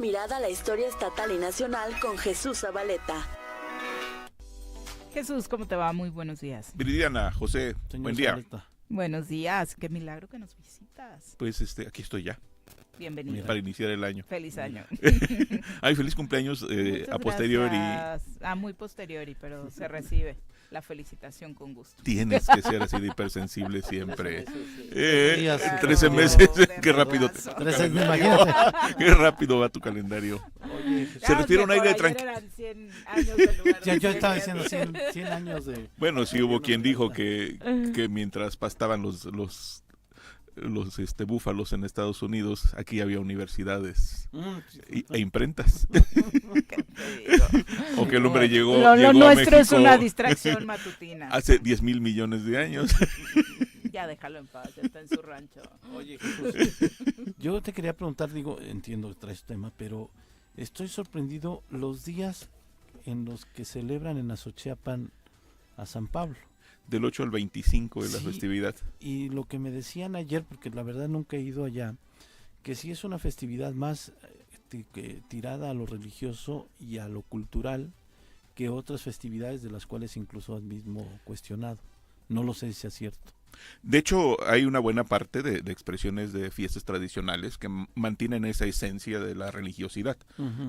Mirada a la historia estatal y nacional con Jesús Zabaleta. Jesús, ¿cómo te va? Muy buenos días. Viridiana, José, Señor buen día. Zabaleta. Buenos días, qué milagro que nos visitas. Pues aquí estoy ya, Bienvenido. para iniciar el año. Feliz año. Ay, feliz cumpleaños Muchas a posteriori. gracias. Muy posteriori, pero se recibe la felicitación con gusto. Tienes que ser así de hipersensible siempre. Sí, así. 13 Claro. meses, De qué rápido. retraso. 13, imagínate. Qué rápido va tu calendario. Oye, Se respira un aire tranquilo. tranquilo. Eran 100 años de lugar. ya yo de estaba 100. diciendo 100 años de... Bueno, sí hubo quien dijo que mientras pastaban los búfalos en Estados Unidos, aquí había universidades e imprentas. ¿Qué te digo? O que el hombre llegó Lo a nuestro es México una distracción matutina. hace 10,000 millones de años. Ya déjalo en paz, ya está en su rancho. Oye, Jesús, yo te quería preguntar, entiendo que traes tema, pero estoy sorprendido los días en los que celebran en Azochiapan a San Pablo. Del 8 al 25 de la Sí. festividad. Y lo que me decían ayer, porque la verdad nunca he ido allá, que sí es una festividad más que tirada a lo religioso y a lo cultural que otras festividades de las cuales incluso has mismo cuestionado. No lo sé si es cierto. De hecho, hay una buena parte de expresiones de fiestas tradicionales que mantienen esa esencia de la religiosidad.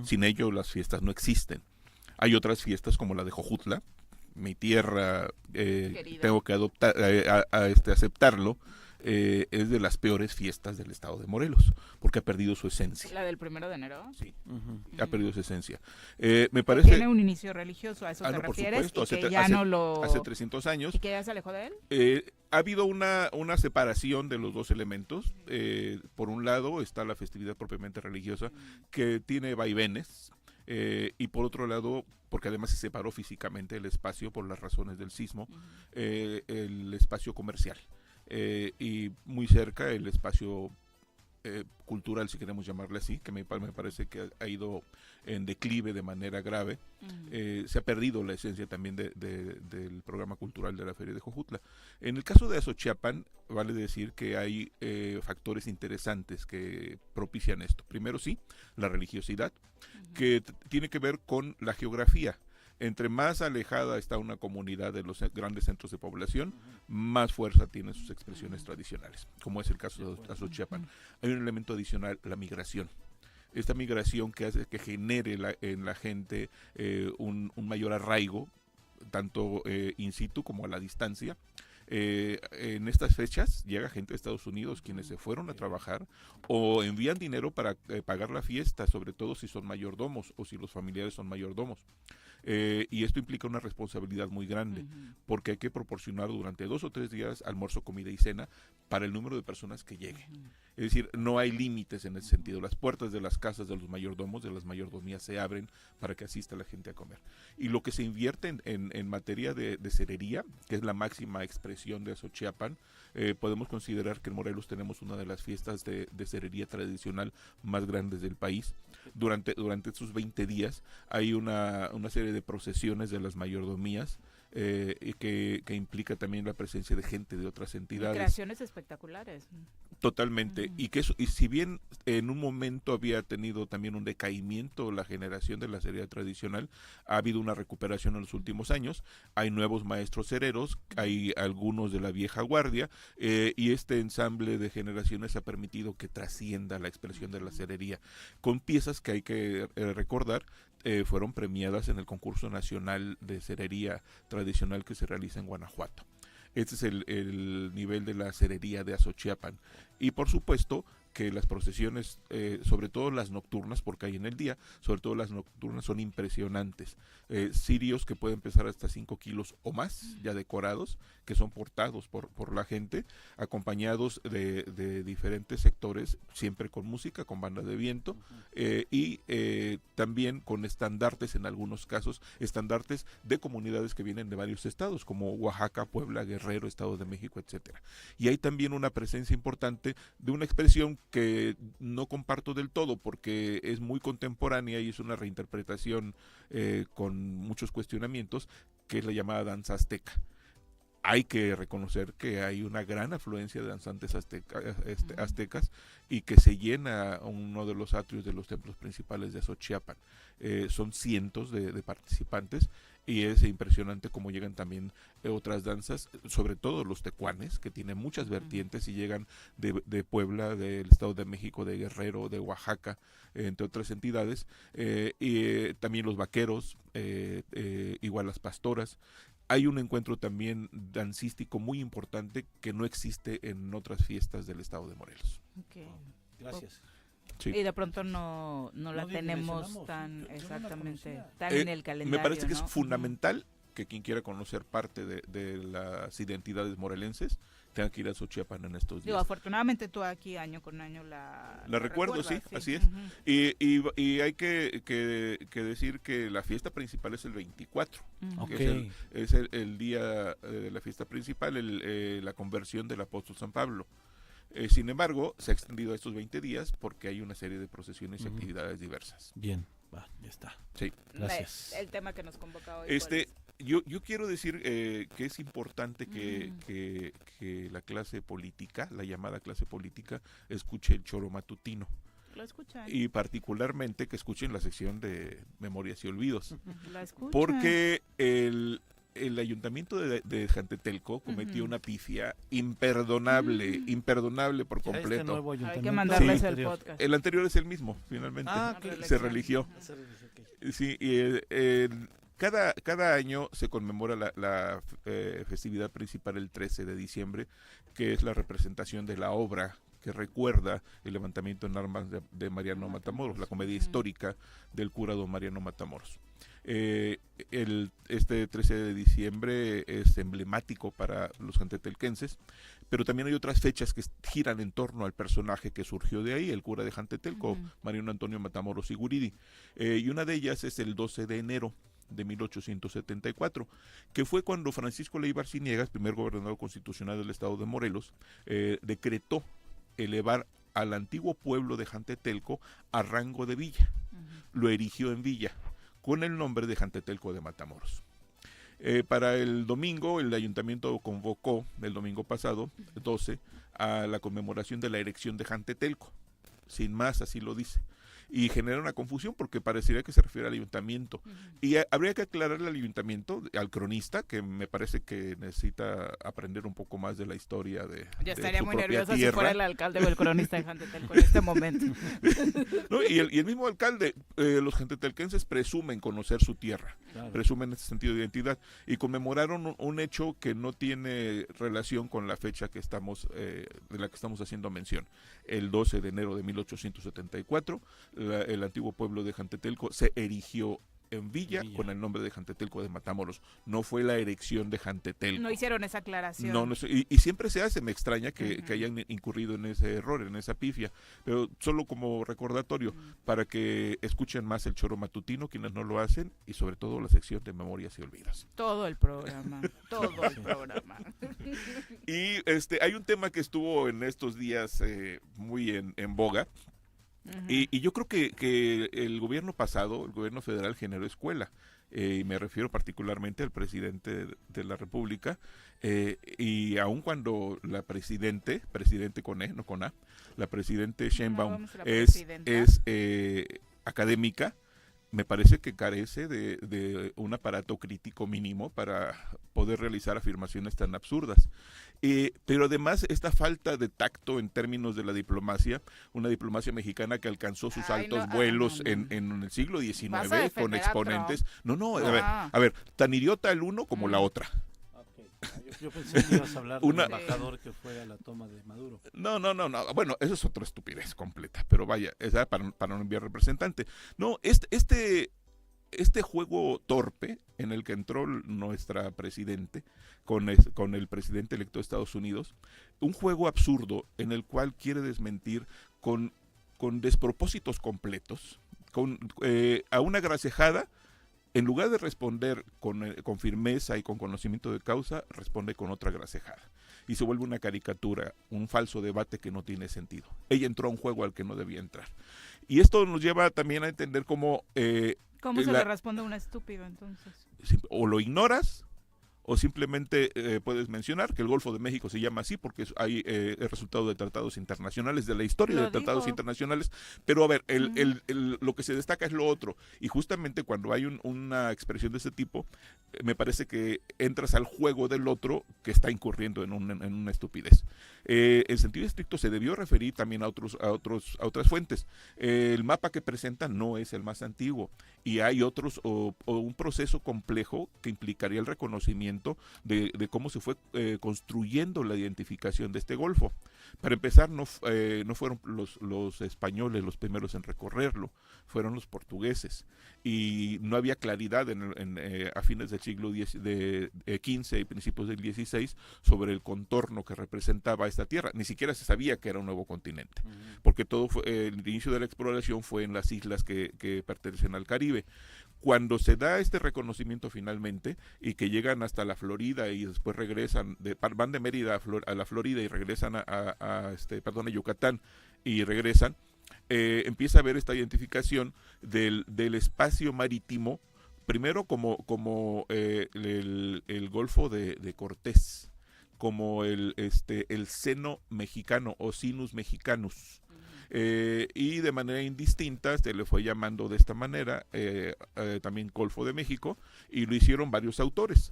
Sin ello, las fiestas no existen. Hay otras fiestas como la de Jojutla, mi tierra, tengo que aceptarlo, es de las peores fiestas del estado de Morelos, porque ha perdido su esencia. ¿La del 1 de enero? Sí, Ujú. ha perdido su esencia. Me parece... Tiene un inicio religioso, ¿a eso te no, por refieres? supuesto, Y que ya no lo... hace 300 años. ¿Y que ya se alejó de él? Ha habido una separación de los dos elementos. Por un lado está la festividad propiamente religiosa, que tiene vaivenes, y por otro lado, porque además se separó físicamente el espacio por las razones del sismo, el espacio comercial, y muy cerca el espacio cultural, si queremos llamarle así, que me parece que ha ido en declive de manera grave. Se ha perdido la esencia también del programa cultural de la Feria de Jojutla. En el caso de Azochiapan, vale decir que hay factores interesantes que propician esto. Primero sí, la religiosidad, que tiene que ver con la geografía. Entre más alejada está una comunidad de los grandes centros de población, más fuerza tienen sus expresiones tradicionales, como es el caso de Azochiapan. Hay un elemento adicional, la migración. Esta migración que hace que genere en la gente un mayor arraigo, tanto in situ como a la distancia. En estas fechas llega gente de Estados Unidos quienes se fueron a trabajar o envían dinero para pagar la fiesta, sobre todo si son mayordomos o si los familiares son mayordomos. Y esto implica una responsabilidad muy grande, porque hay que proporcionar durante 2 o 3 días almuerzo, comida y cena para el número de personas que llegue. Es decir, no hay límites en ese sentido. Las puertas de las casas de los mayordomos, de las mayordomías, se abren para que asista la gente a comer. Y lo que se invierte en materia de cerería, que es la máxima expresión de Azochiapan, podemos considerar que en Morelos tenemos una de las fiestas de cerería tradicional más grandes del país. Durante estos 20 días hay una serie de procesiones de las mayordomías, que implica también la presencia de gente de otras entidades. Creaciones espectaculares. Totalmente, y si bien en un momento había tenido también un decaimiento la generación de la cerería tradicional, ha habido una recuperación en los últimos años. Hay nuevos maestros cereros, hay algunos de la vieja guardia, y este ensamble de generaciones ha permitido que trascienda la expresión de la cerería, con piezas que hay que recordar, fueron premiadas en el concurso nacional de cerería tradicional que se realiza en Guanajuato. Este es el nivel de la cerería de Azochiapan. Y por supuesto que las procesiones, sobre todo las nocturnas, porque hay en el día, sobre todo las nocturnas son impresionantes. Cirios que pueden pesar hasta 5 kilos o más, ya decorados, que son portados por la gente, acompañados de diferentes sectores, siempre con música, con banda de viento, y también con estandartes, en algunos casos, estandartes de comunidades que vienen de varios estados, como Oaxaca, Puebla, Guerrero, Estado de México, etcétera. Y hay también una presencia importante de una expresión que no comparto del todo porque es muy contemporánea y es una reinterpretación con muchos cuestionamientos, que es la llamada danza azteca. hay que reconocer que hay una gran afluencia de danzantes aztecas y que se llena uno de los atrios de los templos principales de Xochiapan. Son cientos de participantes y es impresionante cómo llegan también otras danzas, sobre todo los tecuanes, que tienen muchas vertientes y llegan de Puebla, del Estado de México, de Guerrero, de Oaxaca, entre otras entidades, y también los vaqueros, igual las pastoras. Hay un encuentro también dancístico muy importante que no existe en otras fiestas del estado de Morelos. Okay. Gracias. Sí. Y de pronto no la tenemos tan exactamente tan en el calendario. Me parece que ¿no? es fundamental que quien quiera conocer parte de las identidades morelenses tenga que ir a Xochiapan en estos días. Digo, afortunadamente tú aquí año con año la recuerdo, sí, recuerdas, así es. Y hay que decir que la fiesta principal es el 24, que es el día de la fiesta principal, la conversión del apóstol San Pablo. Sin embargo, se ha extendido a estos 20 días porque hay una serie de procesiones y actividades diversas. Bien, ya está. Sí. Gracias. El tema que nos convoca hoy. Yo quiero decir que es importante que la clase política, la llamada clase política, escuche el choro matutino. Lo escuchan. Y particularmente que escuchen la sección de Memorias y Olvidos. La escuchan. Porque el ayuntamiento de Jantetelco cometió una pifia imperdonable por completo. Hay que mandarles el podcast. El anterior es el mismo, finalmente. Se religió. Sí, y cada año se conmemora la festividad principal el 13 de diciembre, que es la representación de la obra que recuerda el levantamiento en armas de Mariano Matamoros, la comedia histórica del cura don Mariano Matamoros. Este 13 de diciembre es emblemático para los jantetelquenses, pero también hay otras fechas que giran en torno al personaje que surgió de ahí, el cura de Jantetelco, Mariano Antonio Matamoros y Guridi, y una de ellas es el 12 de enero de 1874, que fue cuando Francisco Leiva Arciniegas, primer gobernador constitucional del estado de Morelos, decretó elevar al antiguo pueblo de Jantetelco a rango de villa. Lo erigió en villa, con el nombre de Jantetelco de Matamoros. Para el domingo, el ayuntamiento convocó, el domingo pasado, 12, a la conmemoración de la erección de Jantetelco. Sin más, así lo dice. Y genera una confusión porque parecería que se refiere al ayuntamiento. Y habría que aclararle al ayuntamiento, al cronista, que me parece que necesita aprender un poco más de la historia de Ya estaría su muy propia nervioso tierra. si fuera el alcalde o el cronista de Jantetelco en este momento. ¿No? Y el mismo alcalde, los jantetelquenses presumen conocer su tierra, presumen ese sentido de identidad, y conmemoraron un hecho que no tiene relación con la fecha que estamos de la que estamos haciendo mención. El 12 de enero de 1874, el antiguo pueblo de Jantetelco se erigió en villa con el nombre de Jantetelco de Matamoros. No fue la erección de Jantetelco. No hicieron esa aclaración. No, y siempre se hace, me extraña que hayan incurrido en ese error, en esa pifia, pero solo como recordatorio, para que escuchen más el choro matutino, quienes no lo hacen, y sobre todo la sección de Memorias y Olvidos. Todo el programa, todo el programa. Y hay un tema que estuvo en estos días muy en boga, y yo creo que el gobierno pasado, el gobierno federal, generó escuela, y me refiero particularmente al presidente de la República, y aun cuando la presidente con E, no con A, la presidente Sheinbaum es académica, me parece que carece de un aparato crítico mínimo para poder realizar afirmaciones tan absurdas. Pero además esta falta de tacto en términos de la diplomacia, una diplomacia mexicana que alcanzó sus altos vuelos en el siglo XIX con exponentes. A ver, tan idiota el uno como la otra. Yo pensé que ibas a hablar del embajador que fue a la toma de Maduro. No. Bueno, eso es otra estupidez completa, pero vaya, esa para no enviar representante. No, este juego torpe en el que entró nuestra presidente con el presidente electo de Estados Unidos, un juego absurdo en el cual quiere desmentir con despropósitos completos, a una gracejada. En lugar de responder con firmeza y con conocimiento de causa, responde con otra gracejada. Y se vuelve una caricatura, un falso debate que no tiene sentido. Ella entró a un juego al que no debía entrar. Y esto nos lleva también a entender cómo... ¿Cómo se le responde a un estúpido entonces? O lo ignoras, O simplemente puedes mencionar que el Golfo de México se llama así porque hay el resultado de tratados internacionales, de la historia Lo de tratados dijo. internacionales, pero a ver, lo que se destaca es lo otro, y justamente cuando hay una expresión de ese tipo, me parece que entras al juego del otro que está incurriendo en una estupidez. En sentido estricto se debió referir también a otras fuentes. El mapa que presentan no es el más antiguo, y hay otros o un proceso complejo que implicaría el reconocimiento de cómo se fue construyendo la identificación de este golfo. Para empezar, no fueron los españoles los primeros en recorrerlo, fueron los portugueses, y no había claridad a fines del siglo XV y principios del XVI sobre el contorno que representaba esta tierra. Ni siquiera se sabía que era un nuevo continente, porque el inicio de la exploración fue en las islas que pertenecen al Caribe. Cuando se da este reconocimiento finalmente y que llegan hasta la Florida y después regresan, van de Mérida a la Florida y regresan a Yucatán y regresan, empieza a haber esta identificación del espacio marítimo, primero como el Golfo de Cortés, como el seno mexicano o sinus mexicanus. Y de manera indistinta se le fue llamando de esta manera también Golfo de México, y lo hicieron varios autores.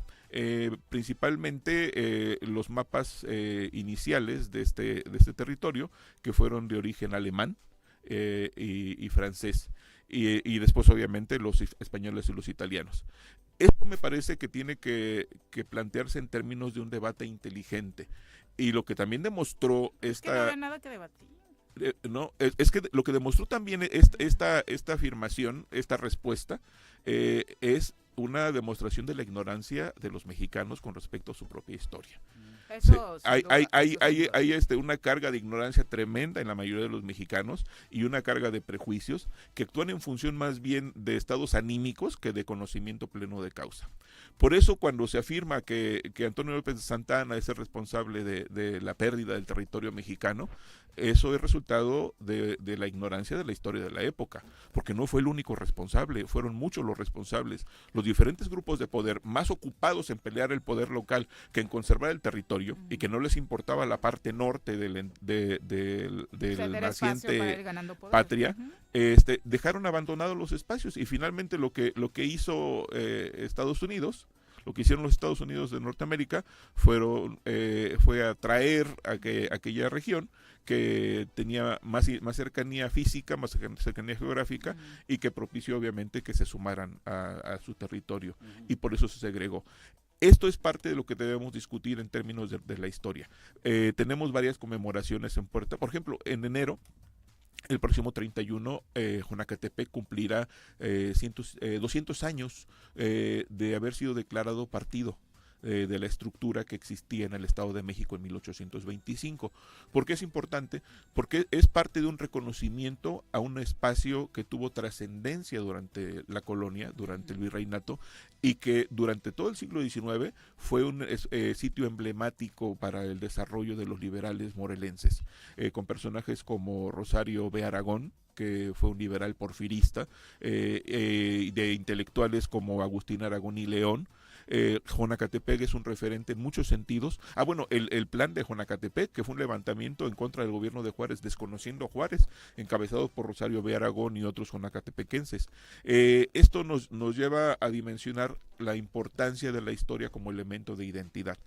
Principalmente los mapas iniciales de este territorio, que fueron de origen alemán y francés, y después obviamente los españoles y los italianos. Esto me parece que tiene que plantearse en términos de un debate inteligente, y lo que también demostró Que no había nada que debatir. no, es que lo que demostró también esta afirmación, esta respuesta, es una demostración de la ignorancia de los mexicanos con respecto a su propia historia. Eso, Hay sin duda. una carga de ignorancia tremenda en la mayoría de los mexicanos, y una carga de prejuicios que actúan en función más bien de estados anímicos que de conocimiento pleno de causa. Por eso, cuando se afirma que Antonio López de Santa Anna es el responsable de la pérdida del territorio mexicano, eso es resultado de la ignorancia de la historia de la época, porque no fue el único responsable, fueron muchos los responsables. Los diferentes grupos de poder, más ocupados en pelear el poder local que en conservar el territorio, y que no les importaba la parte norte del naciente patria, dejaron abandonados los espacios, y finalmente lo que hizo Estados Unidos, lo que hicieron los Estados Unidos de Norteamérica fue atraer a aquella región que tenía más cercanía física, más cercanía geográfica, y que propició obviamente que se sumaran a su territorio, y por eso se segregó. Esto es parte de lo que debemos discutir en términos de la historia. Tenemos varias conmemoraciones en puerta. Por ejemplo, en enero, el próximo 31, Jonacatepec cumplirá 200 años de haber sido declarado partido de la estructura que existía en el Estado de México en 1825. ¿Por qué es importante? Porque es parte de un reconocimiento a un espacio que tuvo trascendencia durante la colonia, durante el virreinato, y que durante todo el siglo XIX fue un sitio emblemático para el desarrollo de los liberales morelenses, con personajes como Rosario B. Aragón, que fue un liberal porfirista, de intelectuales como Agustín Aragón y León. Jonacatepec es un referente en muchos sentidos. El plan de Jonacatepec, que fue un levantamiento en contra del gobierno de Juárez, desconociendo a Juárez, encabezado por Rosario B. Aragón y otros jonacatepequenses. Esto nos lleva a dimensionar la importancia de la historia como elemento de identidad.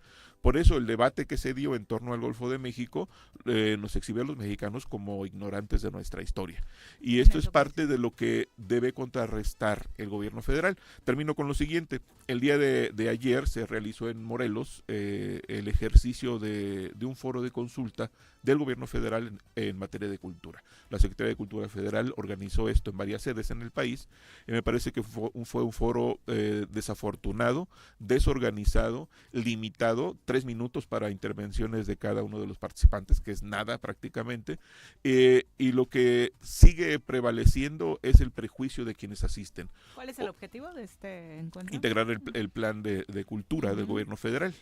Por eso el debate que se dio en torno al Golfo de México nos exhibe a los mexicanos como ignorantes de nuestra historia. Y esto es parte de lo que debe contrarrestar el gobierno federal. Termino con lo siguiente. El día de ayer se realizó en Morelos el ejercicio de un foro de consulta del gobierno federal en materia de cultura. La Secretaría de Cultura Federal organizó esto en varias sedes en el país, y me parece que fue un foro desafortunado, desorganizado, limitado, 3 minutos para intervenciones de cada uno de los participantes, que es nada prácticamente, y lo que sigue prevaleciendo es el prejuicio de quienes asisten. ¿Cuál es el objetivo de este encuentro? Integrar el plan de cultura del gobierno federal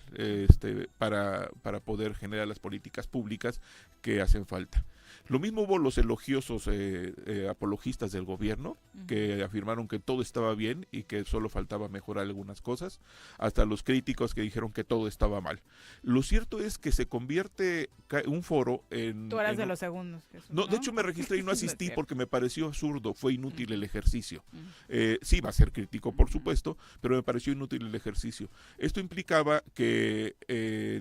para poder generar las políticas públicas que hacen falta. Lo mismo hubo los elogiosos apologistas del gobierno, que afirmaron que todo estaba bien y que solo faltaba mejorar algunas cosas, hasta los críticos que dijeron que todo estaba mal. Lo cierto es que se convierte un foro en... Tú eras de los segundos. Jesús, No, de hecho me registré y no asistí No es porque me pareció absurdo, fue inútil el ejercicio. Ujú. Sí, va a ser crítico, por supuesto, pero me pareció inútil el ejercicio. Esto implicaba que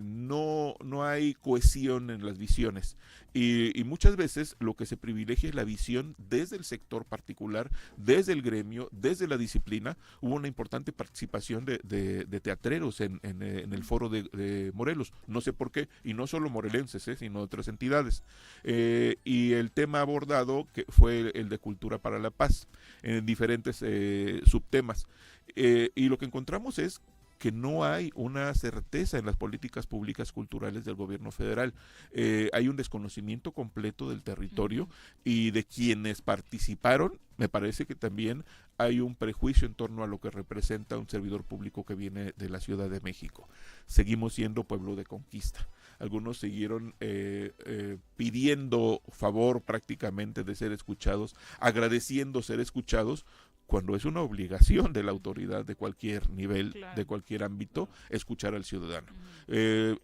no hay cohesión en las visiones y muchas veces lo que se privilegia es la visión desde el sector particular, desde el gremio, desde la disciplina. Hubo una importante participación de teatreros en el foro de Morelos, no sé por qué, y no solo morelenses, sino de otras entidades. Y el tema abordado que fue el de Cultura para la Paz, en diferentes subtemas. Y lo que encontramos es que no hay una certeza en las políticas públicas culturales del gobierno federal. Hay un desconocimiento completo del territorio y de quienes participaron. Me parece que también hay un prejuicio en torno a lo que representa un servidor público que viene de la Ciudad de México. Seguimos siendo pueblo de conquista. Algunos siguieron pidiendo favor prácticamente de ser escuchados, agradeciendo ser escuchados, cuando es una obligación de la autoridad de cualquier nivel, Claro. de cualquier ámbito, escuchar al ciudadano.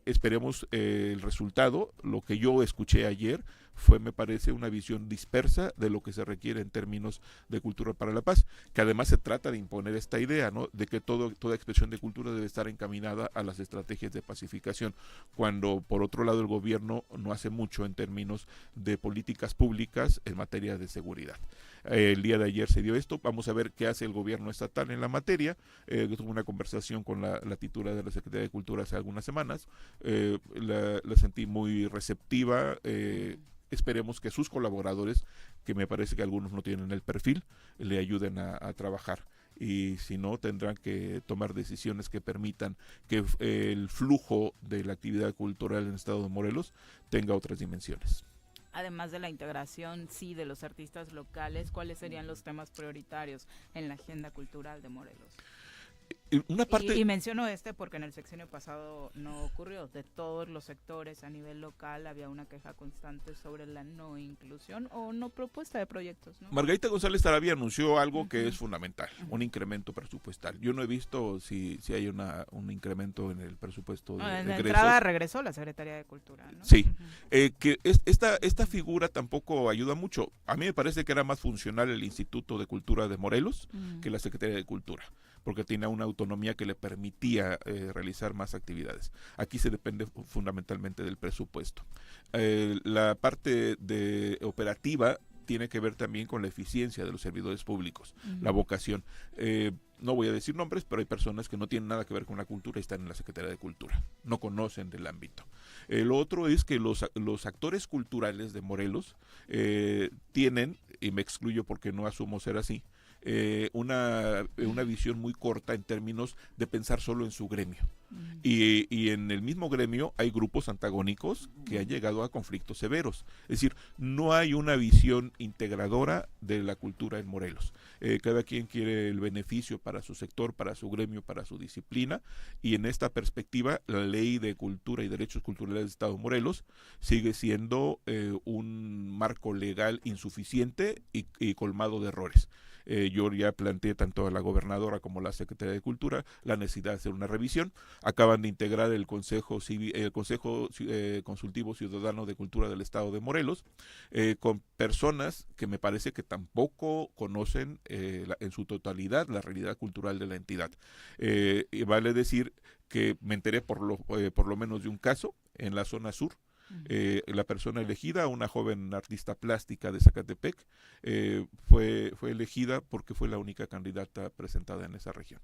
Esperemos el resultado. Lo que yo escuché ayer fue, me parece, una visión dispersa de lo que se requiere en términos de cultura para la paz, que además se trata de imponer esta idea, ¿no?, de que toda expresión de cultura debe estar encaminada a las estrategias de pacificación, cuando por otro lado el gobierno no hace mucho en términos de políticas públicas en materia de seguridad. El día de ayer se dio esto, vamos a ver qué hace el gobierno estatal en la materia. Tuve una conversación con la titular de la Secretaría de Cultura hace algunas semanas, la sentí muy receptiva. Esperemos que sus colaboradores, que me parece que algunos no tienen el perfil, le ayuden a trabajar. Y si no, tendrán que tomar decisiones que permitan que el flujo de la actividad cultural en el estado de Morelos tenga otras dimensiones. Además de la integración, sí, de los artistas locales, ¿cuáles serían los temas prioritarios en la agenda cultural de Morelos? Una parte... Y menciono porque en el sexenio pasado no ocurrió. De todos los sectores a nivel local había una queja constante sobre la no inclusión o no propuesta de proyectos, ¿no? Margarita González Tarabia anunció algo que es fundamental, un incremento presupuestal. Yo no he visto si hay un incremento en el presupuesto de En la egresos. entrada regresó la Secretaría de Cultura, ¿no? Sí, que esta figura tampoco ayuda mucho. A mí me parece que era más funcional el Instituto de Cultura de Morelos que la Secretaría de Cultura, porque tenía una autonomía que le permitía realizar más actividades. Aquí se depende fundamentalmente del presupuesto. La parte operativa tiene que ver también con la eficiencia de los servidores públicos, la vocación. No voy a decir nombres, pero hay personas que no tienen nada que ver con la cultura y están en la Secretaría de Cultura, no conocen del ámbito. Lo otro es que los actores culturales de Morelos tienen, y me excluyo porque no asumo ser así, una visión muy corta en términos de pensar solo en su gremio. Y en el mismo gremio hay grupos antagónicos que han llegado a conflictos severos. Es decir, no hay una visión integradora de la cultura en Morelos. Cada quien quiere el beneficio para su sector, para su gremio, para su disciplina, y en esta perspectiva la Ley de Cultura y Derechos Culturales del Estado de Morelos sigue siendo un marco legal insuficiente y colmado de errores. Yo ya planteé tanto a la gobernadora como a la Secretaría de Cultura la necesidad de hacer una revisión. Acaban de integrar el Consejo Consultivo Ciudadano de Cultura del Estado de Morelos, con personas que me parece que tampoco conocen en su totalidad la realidad cultural de la entidad. Y vale decir que me enteré por lo menos de un caso en la zona sur. La persona elegida, una joven artista plástica de Zacatepec, fue elegida porque fue la única candidata presentada en esa región.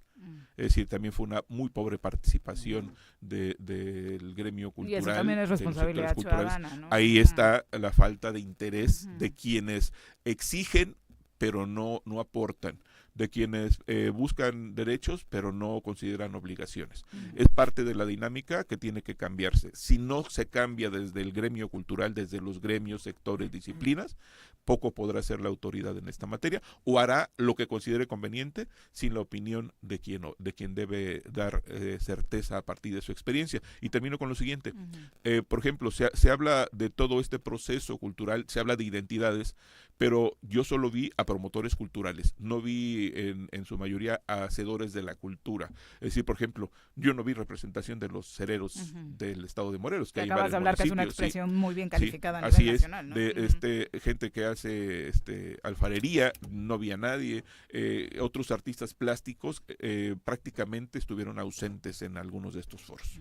Es decir, también fue una muy pobre participación del gremio cultural. Y eso también es responsabilidad ciudadana, ¿no? Ahí está la falta de interés de quienes exigen pero no aportan. de quienes buscan derechos pero no consideran obligaciones. Es parte de la dinámica que tiene que cambiarse. Si no se cambia desde el gremio cultural, desde los gremios, sectores, disciplinas, poco podrá hacer la autoridad en esta materia, o hará lo que considere conveniente sin la opinión de quien debe dar certeza a partir de su experiencia. Y termino con lo siguiente. Por ejemplo, se habla de todo este proceso cultural, se habla de identidades, pero yo solo vi a promotores culturales, no vi en su mayoría a hacedores de la cultura. Es decir, por ejemplo, yo no vi representación de los cereros del estado de Morelos. Que acabas de hablar que es una expresión muy bien calificada a nivel así nacional, ¿no? De gente que hace alfarería, no vi a nadie. Otros artistas plásticos prácticamente estuvieron ausentes en algunos de estos foros.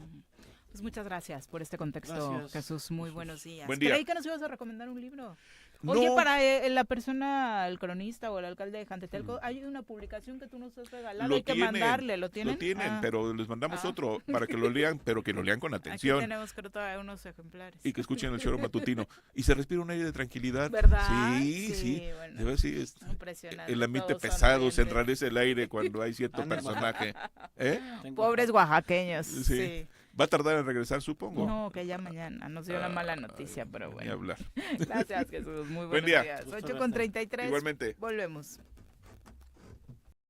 Pues muchas gracias por este contexto, Gracias, Jesús. Muy buenos días. Buen día. Creí que nos ibas a recomendar un libro. No. Oye, para la persona, el cronista o el alcalde de Jantetelco, hay una publicación que tú nos has regalado, hay que mandarle, ¿lo tienen? Lo tienen, pero les mandamos Ah. otro para que lo lean, pero que lo lean con Aquí atención. tenemos, creo, todavía unos ejemplares. Y que escuchen el choro matutino. Y se respira un aire de tranquilidad. ¿Verdad? Sí. Bueno, De verdad, sí, impresionante. el ambiente todos pesado, se sonrientes. enrarece el aire cuando hay cierto personaje. Pobres oaxaqueños. Sí. Sí. Va a tardar en regresar, supongo. No, que ya mañana. Nos dio la mala noticia, pero Ni bueno. hablar. Gracias, Jesús. Muy Buen buenos día. días. Gusto 8:33. Igualmente. Volvemos.